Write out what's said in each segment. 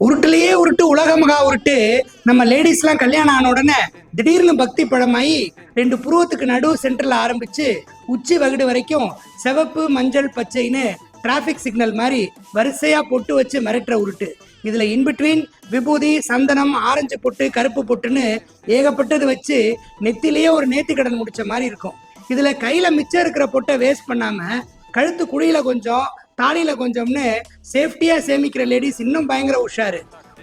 உருட்டுலயே உருட்டு உலக மகா உருட்டு. நம்ம லேடிஸ்லாம் கல்யாணம் ஆன உடனே திடீர்னு பக்தி படமாயி 2 புருவத்துக்கு நடு சென்டர்ல ஆரம்பிச்சு உச்சி வகுடு வரைக்கும் சிவப்பு மஞ்சள் பச்சைன்னு டிராபிக் சிக்னல் மாதிரி வரிசையா பொட்டு வச்சு மிரட்டுற உருட்டு. இதுல இன்பிட்வீன் விபூதி, சந்தனம், ஆரஞ்சு பொட்டு, கருப்பு பொட்டுன்னு ஏகப்பட்டது வச்சு நெத்திலேயே ஒரு நேர்த்தி கடன் முடிச்ச மாதிரி இருக்கும். இதுல கையில மிச்சம் இருக்கிற பொட்டை வேஸ்ட் பண்ணாம கழுத்து குழியில கொஞ்சம், தாலியில கொஞ்சம்னு சேஃப்டியா சேமிக்கிற லேடிஸ் இன்னும் பயங்கர உஷாரு.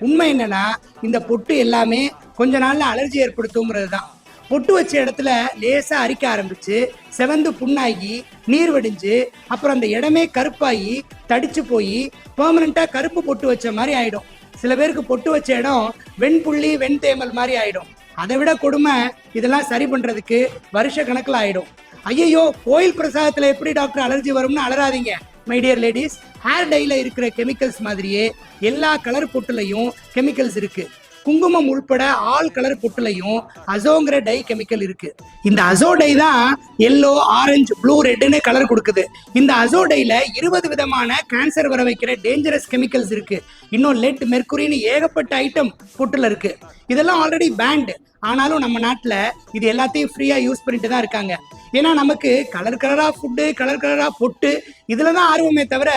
உண்மை என்னன்னா, இந்த பொட்டு எல்லாமே கொஞ்ச நாள்ல அலர்ஜி ஏற்படுத்துங்கிறது தான். பொட்டு வச்ச இடத்துல லேசா அரிக்க ஆரம்பிச்சு செவந்து புண்ணாகி நீர் வடிஞ்சு அப்புறம் அந்த இடமே கருப்பாகி தடிச்சு போய் பெர்மனண்டா கருப்பு பொட்டு வச்ச மாதிரி ஆயிடும். சில பேருக்கு பொட்டு வச்ச இடம் வெண்புள்ளி வெண்தேமல் மாதிரி ஆயிடும். அதை விட கொடுமை, இதெல்லாம் சரி பண்றதுக்கு வருஷ கணக்கில் ஆயிடும். ஐயோ, கோயில் பிரசாதத்துல எப்படி டாக்டர் அலர்ஜி வரும்னு அலறாதீங்க மை டியர் லேடிஸ். ஹேர் டைல இருக்கிற கெமிக்கல்ஸ் மாதிரியே எல்லா கலர் பொட்டுலையும் கெமிக்கல்ஸ் இருக்கு. குங்குமம் உள்பட ஆல் கலர் பொட்டுலையும் அசோங்கிற டை கெமிக்கல் இருக்கு. இந்த அசோ டை தான் எல்லோ, ஆரஞ்சு, ப்ளூ, ரெட்னு கலர் கொடுக்குது. இந்த அசோ டைல 20 விதமான கேன்சர் வர வைக்கிற டேஞ்சரஸ் கெமிக்கல்ஸ் இருக்கு. இன்னும் லெட், மெர்க்குரின்னு ஏகப்பட்ட ஐட்டம் பொட்டுல இருக்கு. இதெல்லாம் ஆல்ரெடி பேண்ட். ஆனாலும் நம்ம நாட்டுல இது எல்லாத்தையும் ஃப்ரீயா யூஸ் பண்ணிட்டு தான் இருக்காங்க. ஏன்னா நமக்கு கலர் கலரா ஃபுட்டு, கலர் கலரா பொட்டு, இதுலதான் ஆர்வமே தவிர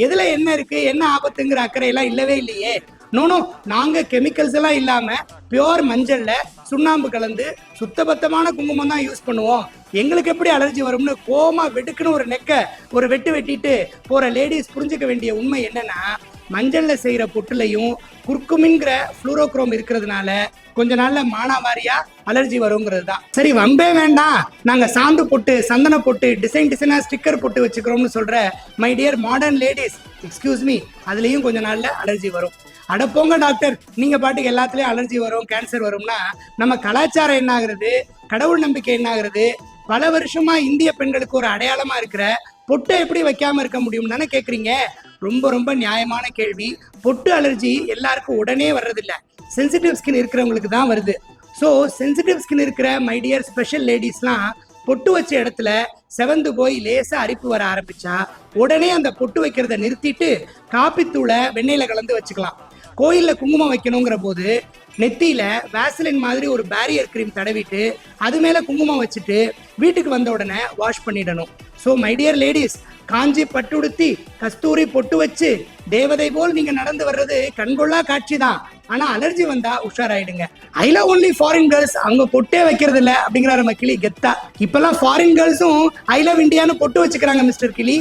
எதுல என்ன இருக்கு, என்ன ஆபத்துங்கிற அக்கறை எல்லாம் இல்லவே இல்லையே. நோனோ, நாங்க கெமிக்கல்ஸ் எல்லாம் இல்லாம பியோர் மஞ்சள்ல சுண்ணாம்பு கலந்து சுத்தபத்தமான குங்குமம் தான் யூஸ் பண்ணுவோம். எங்களுக்கு எப்படி அலர்ஜி வரும்னு கோமா வெடுக்குன்னு ஒரு வெட்டு வெட்டிட்டு போற லேடிஸ் புரிஞ்சுக்க வேண்டிய உண்மை என்னன்னா, மஞ்சள்ல செய்யற பொட்டுலையும் குர்குமின்கிற ஃப்ளூரோக்ரோம் இருக்கிறதுனால கொஞ்ச நாள்ல மானாவாரியா அலர்ஜி வருங்கிறது தான். சரி, வம்பே வேண்டாம், நாங்க சாந்து பொட்டு, சந்தன பொட்டு, டிசைனா ஸ்டிக்கர் பொட்டு வச்சுக்கிறோம்னு சொல்ற my dear modern ladies, excuse me, அதுலயும் கொஞ்ச நாள்ல அலர்ஜி வரும். அடப்போங்க டாக்டர், நீங்க பாட்டுக்கு எல்லாத்துலயும் அலர்ஜி வரும், கேன்சர் வரும்னா நம்ம கலாச்சாரம் என்ன ஆகுறது, கடவுள் நம்பிக்கை என்ன ஆகுறது? பல வருஷமா இந்திய பெண்களுக்கு ஒரு அடையாளமா இருக்கிற பொட்டை எப்படி வைக்காம இருக்க முடியும் தானே கேக்குறீங்க? ரொம்ப ரொம்ப நியாயமான கேள்வி. பொட்டு அலர்ஜி எல்லாருக்கும் உடனே வர்றதில்ல, சென்சிட்டிவ் ஸ்கின் இருக்கிறவங்களுக்கு தான் வருது. ஸோ சென்சிட்டிவ் ஸ்கின் இருக்கிற மை டியர் ஸ்பெஷல் லேடிஸ்லாம் பொட்டு வச்ச இடத்துல செவந்து போய் லேசா அரிப்பு வர ஆரம்பிச்சா உடனே அந்த பொட்டு வைக்கிறத நிறுத்திட்டு காப்பித்தூளை வெண்ணெயில கலந்து வச்சுக்கலாம். கோயில்ல குங்குமம் வைக்கணுங்கிற போது நெத்தியில வேசலின் மாதிரி ஒரு பேரியர் கிரீம் தடவிட்டு அது மேல குங்குமம் வச்சுட்டு வீட்டுக்கு வந்த உடனே வாஷ் பண்ணிடணும். ஸோ மை டியர் லேடிஸ், காஞ்சி பட்டுடுத்தி கஸ்தூரி பொட்டு வச்சு தேவதை போல் நீங்க நடந்து வர்றது கண்கொள்ளா காட்சி தான். ஆனா அலர்ஜி வந்தா உஷாராயிடுங்க. I love only foreign girls, அவங்க பொட்டே வைக்கிறது இல்ல அப்படிங்கிற நம்ம கிளி கெத்தா. இப்பெல்லாம் ஃபாரின் கேர்ள்ஸும் ஐ லவ் இந்தியான்னு பொட்டு வச்சுக்கிறாங்க மிஸ்டர் கிளி.